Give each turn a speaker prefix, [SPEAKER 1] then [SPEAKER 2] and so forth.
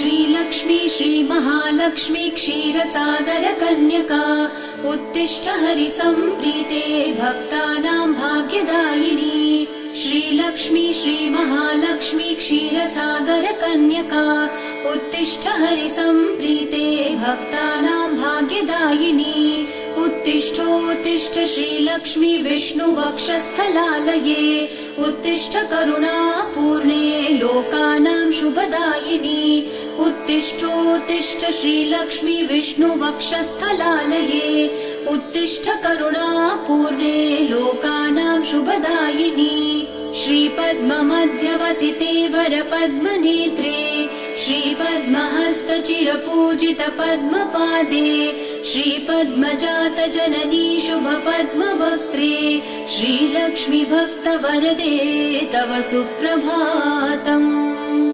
[SPEAKER 1] श्रीलक्ष्मी श्रीमहालक्ष्मी क्षीरसागरकन्यका उत्तिष्ठ हरिसम्प्रीते भक्तानां भाग्यदायिनी। श्रीलक्ष्मी श्रीमहालक्ष्मी क्षीरसागरकन्यका उत्तिष्ठ हरिसम्प्रीते भक्तानां भाग्यदायिनी। उत्तिष्ठोत्तिष्ठ श्रीलक्ष्मी विष्णुवक्षस्थलालये उत्तिष्ठ करुणापूर्णे लोकानां शुभदायिनी। उत्तिष्ठोत्तिष्ठ श्रीलक्ष्मी विष्णुवक्षस्थलालये उत्तिष्ठ करुणापूर्णे लोकानां शुभदायिनी। श्रीपद्ममध्यवसिते वरपद्मनेत्रे श्रीपद्महस्तचिरपूजित पद्मपादे श्रीपद्मजातजननी शुभपद्मवक्त्रे श्रीलक्ष्मी भक्तवरदे तव सुप्रभातम्।